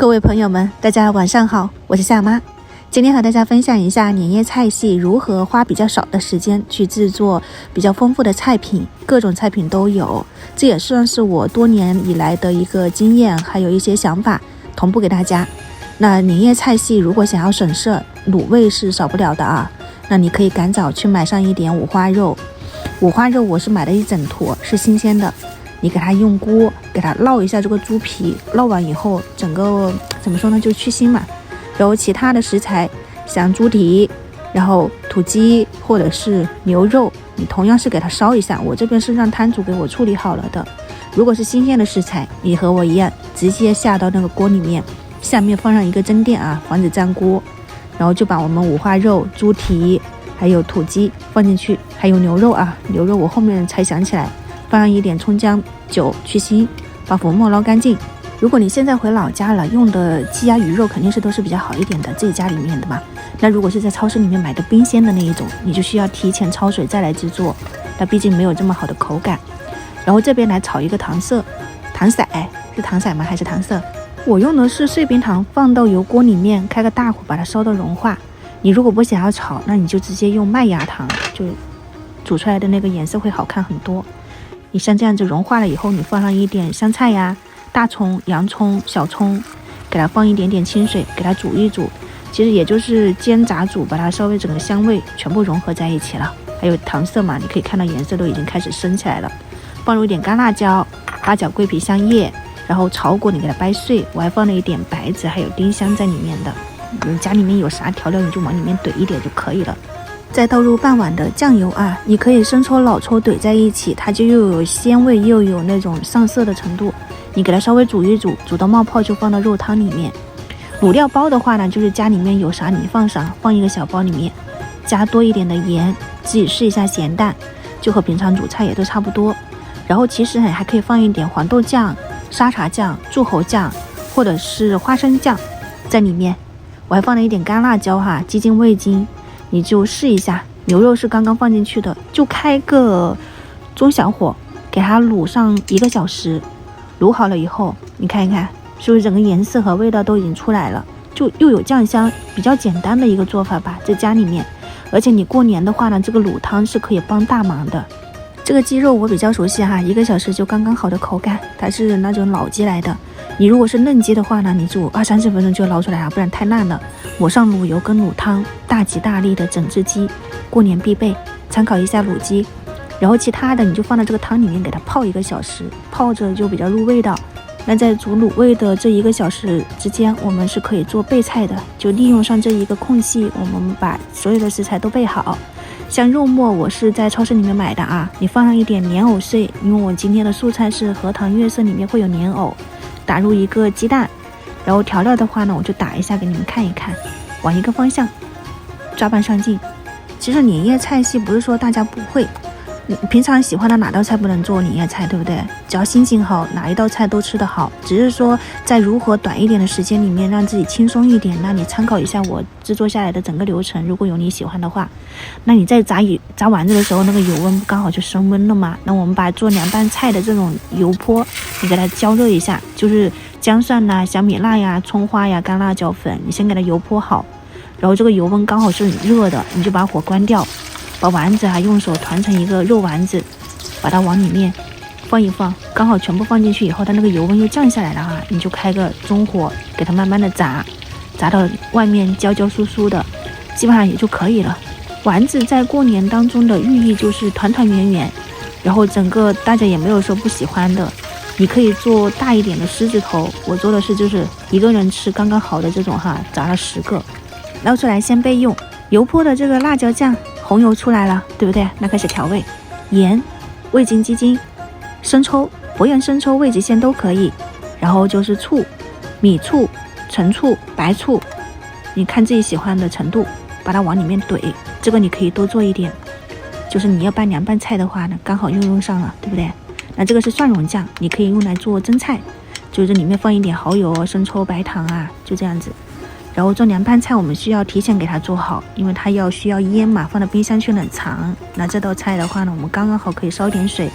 各位朋友们，大家晚上好，我是夏妈。今天和大家分享一下年夜菜系如何花比较少的时间去制作比较丰富的菜品，各种菜品都有。这也算是我多年以来的一个经验，还有一些想法同步给大家。那年夜菜系如果想要省事，卤味是少不了的啊。那你可以赶早去买上一点五花肉，五花肉我是买了一整坨，是新鲜的。你给它用锅给它烙一下这个猪皮，烙完以后整个怎么说呢，就去腥嘛。然后其他的食材像猪蹄，然后土鸡或者是牛肉，你同样是给它烧一下，我这边是让摊主给我处理好了的。如果是新鲜的食材，你和我一样直接下到那个锅里面，下面放上一个蒸垫啊，防止粘锅。然后就把我们五花肉、猪蹄还有土鸡放进去，还有牛肉啊，牛肉我后面才想起来，放上一点葱姜酒去腥，把浮沫捞干净。如果你现在回老家了，用的鸡鸭鱼肉肯定是都是比较好一点的，自己家里面的嘛。那如果是在超市里面买的冰鲜的那一种，你就需要提前焯水再来制作，那毕竟没有这么好的口感。然后这边来炒一个糖色，糖色是糖色吗？还是糖色？我用的是碎冰糖，放到油锅里面开个大火把它烧到融化。你如果不想要炒，那你就直接用麦芽糖，就煮出来的那个颜色会好看很多。你像这样子融化了以后，你放上一点香菜呀、大葱、洋葱、小葱，给它放一点点清水，给它煮一煮。其实也就是煎炸煮，把它稍微整个香味全部融合在一起了。还有糖色嘛，你可以看到颜色都已经开始升起来了。放入一点干辣椒、八角、桂皮、香叶，然后炒果你给它掰碎。我还放了一点白芷还有丁香在里面的。你家里面有啥调料你就往里面怼一点就可以了。再倒入半碗的酱油啊，你可以生抽老抽怼在一起，它就又有鲜味又有那种上色的程度。你给它稍微煮一煮，煮到冒泡就放到肉汤里面。卤料包的话呢，就是家里面有啥你放啥，放一个小包里面，加多一点的盐，自己试一下咸淡，就和平常煮菜也都差不多。然后其实还可以放一点黄豆酱、沙茶酱、柱侯酱或者是花生酱在里面。我还放了一点干辣椒哈，鸡精味精，你就试一下。牛肉是刚刚放进去的，就开个中小火给它卤上1个小时。卤好了以后，你看一看是不是整个颜色和味道都已经出来了，就又有酱香，比较简单的一个做法吧，在家里面。而且你过年的话呢，这个卤汤是可以帮大忙的。这个鸡肉我比较熟悉哈，1个小时就刚刚好的口感，它是那种老鸡来的。你如果是嫩鸡的话呢，你煮20-30分钟就捞出来啊，不然太烂了。抹上卤油跟卤汤，大吉大利的整只鸡，过年必备，参考一下卤鸡。然后其他的你就放到这个汤里面给它泡1个小时，泡着就比较入味道。那在煮卤味的这1个小时之间，我们是可以做备菜的，就利用上这一个空隙，我们把所有的食材都备好。像肉末我是在超市里面买的啊，你放上一点莲藕碎，因为我今天的素菜是荷塘月色里面会有莲藕，打入1个鸡蛋。然后调料的话呢，我就打一下给你们看一看，往一个方向抓拌上劲。其实年夜菜系不是说大家不会，你平常喜欢的哪道菜不能做年夜菜，对不对？只要心情好，哪一道菜都吃得好，只是说在如何短一点的时间里面让自己轻松一点。那你参考一下我制作下来的整个流程，如果有你喜欢的话，那你在炸丸子的时候，那个油温刚好就升温了嘛。那我们把做凉拌菜的这种油泼，你给它浇热一下，就是姜蒜啦、小米辣呀、葱花呀、干辣椒粉，你先给它油泼好，然后这个油温刚好是热的，你就把火关掉，把丸子用手团成一个肉丸子，把它往里面放一放，刚好全部放进去以后，它那个油温又降下来了哈，你就开个中火给它慢慢的炸到外面焦焦酥酥的，基本上也就可以了。丸子在过年当中的寓意就是团团圆圆，然后整个大家也没有说不喜欢的。你可以做大一点的狮子头，我做的是就是1个人吃刚刚好的这种哈，炸了10个，捞出来先备用。油泼的这个辣椒酱，红油出来了，对不对？那开始调味，盐、味精、鸡精、生抽，不用生抽、味极鲜都可以。然后就是醋、米醋、陈醋、白醋，你看自己喜欢的程度，把它往里面怼。这个你可以多做一点，就是你要拌凉拌菜的话呢，刚好用上了，对不对？那这个是蒜蓉酱，你可以用来做蒸菜，就是里面放一点蚝油、生抽、白糖啊，就这样子。然后做凉拌菜我们需要提前给它做好，因为它需要腌嘛，放到冰箱去冷藏。那这道菜的话呢，我们刚刚好可以烧点水，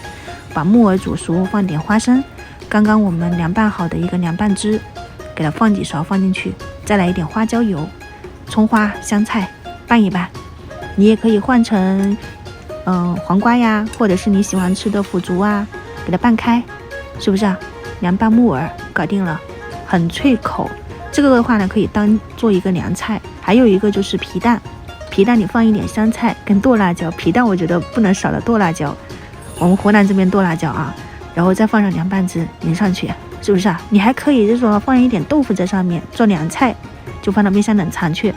把木耳煮熟，放点花生，刚刚我们凉拌好的一个凉拌汁，给它放几勺放进去，再来一点花椒油，葱花香菜拌一拌。你也可以换成黄瓜呀，或者是你喜欢吃的腐竹啊，给它拌开，是不是啊？凉拌木耳搞定了，很脆口。这个的话呢，可以当做一个凉菜。还有一个就是皮蛋，皮蛋你放一点香菜跟剁辣椒，皮蛋我觉得不能少了剁辣椒，我们湖南这边剁辣椒啊，然后再放上凉拌汁淋上去，是不是啊？你还可以就是说放一点豆腐在上面做凉菜，就放到冰箱冷藏去。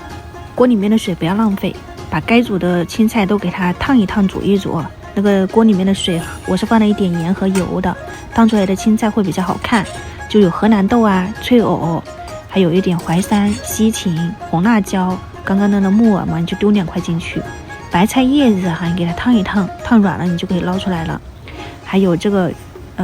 锅里面的水不要浪费，把该煮的青菜都给它烫一烫煮一煮。那个锅里面的水我是放了一点盐和油的，烫出来的青菜会比较好看，就有河南豆啊、脆藕，还有一点淮山、西芹、红辣椒，刚刚那个木耳嘛，你就丢2块进去。白菜叶子哈，你给它烫一烫，烫软了你就可以捞出来了。还有这个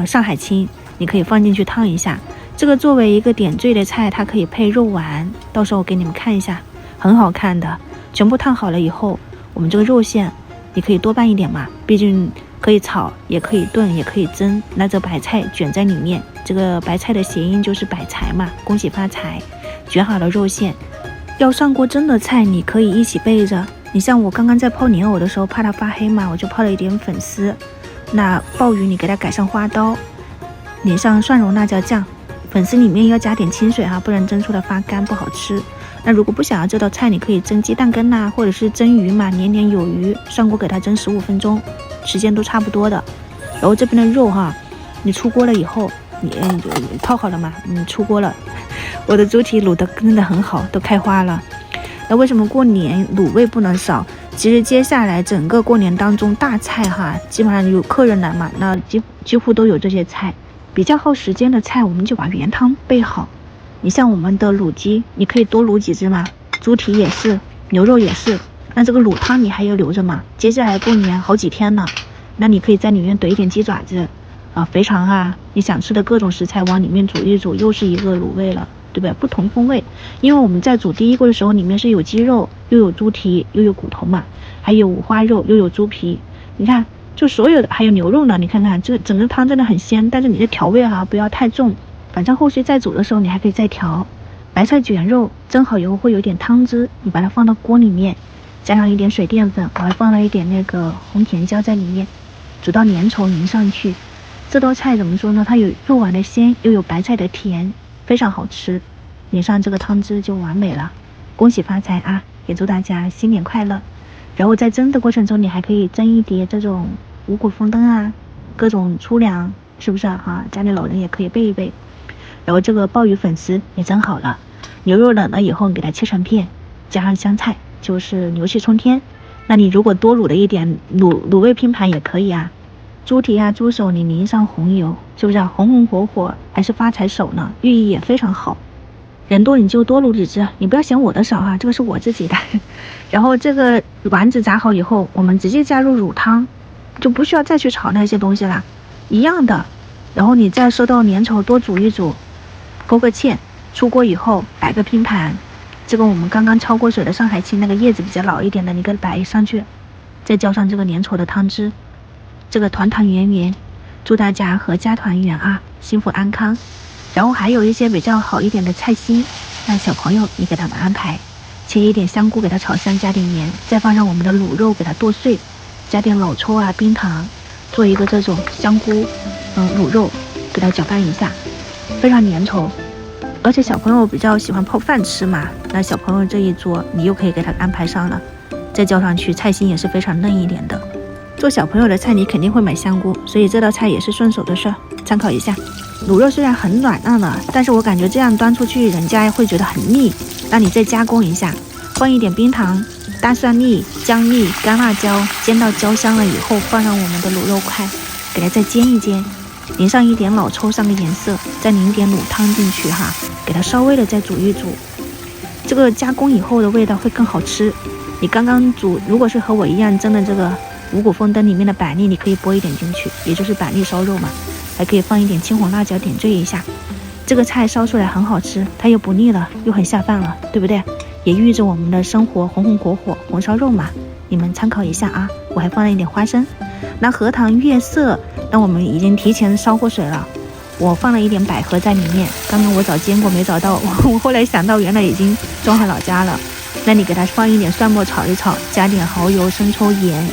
上海青，你可以放进去烫一下。这个作为一个点缀的菜，它可以配肉丸，到时候我给你们看一下，很好看的。全部烫好了以后，我们这个肉馅你可以多拌一点嘛，毕竟可以炒，也可以炖，也可以蒸。拿着白菜卷在里面，这个白菜的谐音就是百财嘛，恭喜发财。卷好了肉馅，要上锅蒸的菜你可以一起备着。你像我刚刚在泡莲藕的时候，怕它发黑嘛，我就泡了一点粉丝。那鲍鱼你给它改上花刀，淋上蒜蓉辣椒酱，粉丝里面要加点清水哈，不然蒸出来发干不好吃。那如果不想要这道菜，你可以蒸鸡蛋羹呐，或者是蒸鱼嘛，年年有余，上锅给它蒸15分钟，时间都差不多的。然后这边的肉哈，你出锅了以后，你泡好了嘛，你出锅了。我的猪蹄卤的真的很好，都开花了。那为什么过年卤味不能少？其实接下来整个过年当中大菜哈，基本上有客人来嘛，那几乎都有这些菜。比较耗时间的菜，我们就把原汤备好。你像我们的卤鸡，你可以多卤几只嘛，猪蹄也是，牛肉也是。那这个卤汤你还要留着嘛？接下来过年好几天了，那你可以在里面怼一点鸡爪子啊、肥肠啊，你想吃的各种食材往里面煮一煮，又是一个卤味了，对不对？不同风味。因为我们在煮第一锅的时候，里面是有鸡肉，又有猪蹄，又有骨头嘛，还有五花肉，又有猪皮。你看，就所有的还有牛肉呢，你看看这整个汤真的很鲜，但是你的调味哈不要太重。反正后续再煮的时候你还可以再调。白菜卷肉蒸好以后会有点汤汁，你把它放到锅里面，加上一点水淀粉，我还放了一点那个红甜椒在里面，煮到粘稠淋上去。这道菜怎么说呢？它有肉丸的鲜，又有白菜的甜，非常好吃。淋上这个汤汁就完美了。恭喜发财啊！也祝大家新年快乐。然后在蒸的过程中，你还可以蒸一碟这种五谷丰登啊，各种粗粮，是不是啊？家里老人也可以备一备。然后这个鲍鱼粉丝也蒸好了，牛肉冷了以后给它切成片，加上香菜，就是牛气冲天。那你如果多卤了一点卤味拼盘也可以啊。猪蹄啊、猪手你淋上红油，是不是啊？红红火火，还是发财手呢，寓意也非常好。人多你就多卤几只，你不要嫌我的少啊，这个是我自己的。然后这个丸子炸好以后，我们直接加入乳汤，就不需要再去炒那些东西啦，一样的。然后你再收到粘稠，多煮一煮，勾个芡，出锅以后摆个拼盘。这个我们刚刚焯过水的上海青，那个叶子比较老一点的，你给它摆上去，再浇上这个粘稠的汤汁，这个团团圆圆，祝大家阖家团圆啊，幸福安康。然后还有一些比较好一点的菜心，让小朋友你给他们安排，切一点香菇给它炒香，加点盐，再放上我们的卤肉给它剁碎，加点老抽啊、冰糖，做一个这种香菇卤肉，给它搅拌一下，非常粘稠。而且小朋友比较喜欢泡饭吃嘛，那小朋友这一桌你又可以给他安排上了，再浇上去菜心也是非常嫩一点的。做小朋友的菜你肯定会买香菇，所以这道菜也是顺手的事儿，参考一下。卤肉虽然很软烂了，但是我感觉这样端出去人家会觉得很腻，那你再加工一下，放一点冰糖、大蒜粒、姜粒、干辣椒，煎到焦香了以后，放上我们的卤肉块，给它再煎一煎，淋上一点老抽上个颜色，再淋点卤汤进去哈，给它稍微的再煮一煮，这个加工以后的味道会更好吃。你刚刚煮如果是和我一样蒸的这个五谷丰登里面的板栗，你可以拨一点进去，也就是板栗烧肉嘛，还可以放一点青红辣椒点缀一下，这个菜烧出来很好吃，它又不腻了，又很下饭了，对不对？也寓意着我们的生活红红火火，红烧肉嘛，你们参考一下啊。我还放了一点花生。那荷塘月色，那我们已经提前烧过水了，我放了一点百合在里面，刚刚我找坚果没找到，我后来想到原来已经装回老家了。那你给它放一点蒜末炒一炒，加点蚝油、生抽、盐，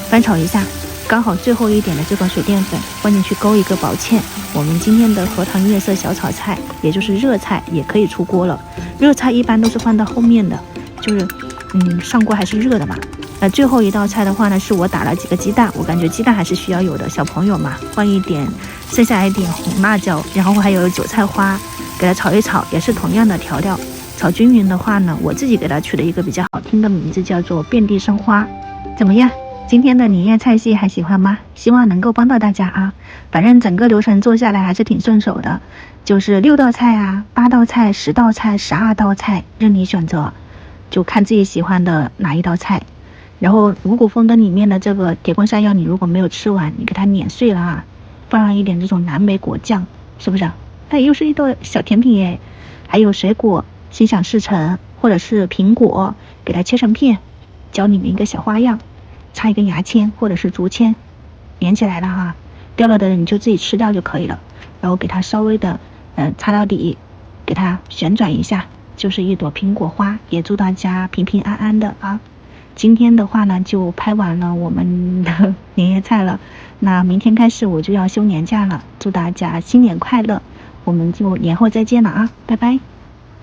翻炒一下，刚好最后一点的这个水淀粉放进去勾一个薄芡。我们今天的荷塘月色小炒菜，也就是热菜，也可以出锅了。热菜一般都是放到后面的，就是上锅还是热的嘛。那最后一道菜的话呢，是我打了几个鸡蛋，我感觉鸡蛋还是需要有的，小朋友嘛，放一点，剩下一点红辣椒，然后还有韭菜花，给它炒一炒，也是同样的调料。炒均匀的话呢，我自己给它取了一个比较好听的名字，叫做遍地生花。怎么样？今天的年夜菜系还喜欢吗？希望能够帮到大家啊。反正整个流程做下来还是挺顺手的，就是6道菜啊、8道菜、10道菜、12道菜，任你选择，就看自己喜欢的哪一道菜。然后五谷丰登里面的这个铁棍山药，你如果没有吃完，你给它碾碎了啊，放上一点这种蓝莓果酱，是不是？它又是一道小甜品耶。还有水果，心想事成，或者是苹果，给它切成片，教你们一个小花样，插一根牙签或者是竹签，连起来了哈，掉了的你就自己吃掉就可以了。然后给它稍微的擦到底，给它旋转一下，就是一朵苹果花。也祝大家平平安安的啊。今天的话呢，就拍完了我们的年夜菜了。那明天开始我就要休年假了，祝大家新年快乐，我们就年后再见了啊，拜拜。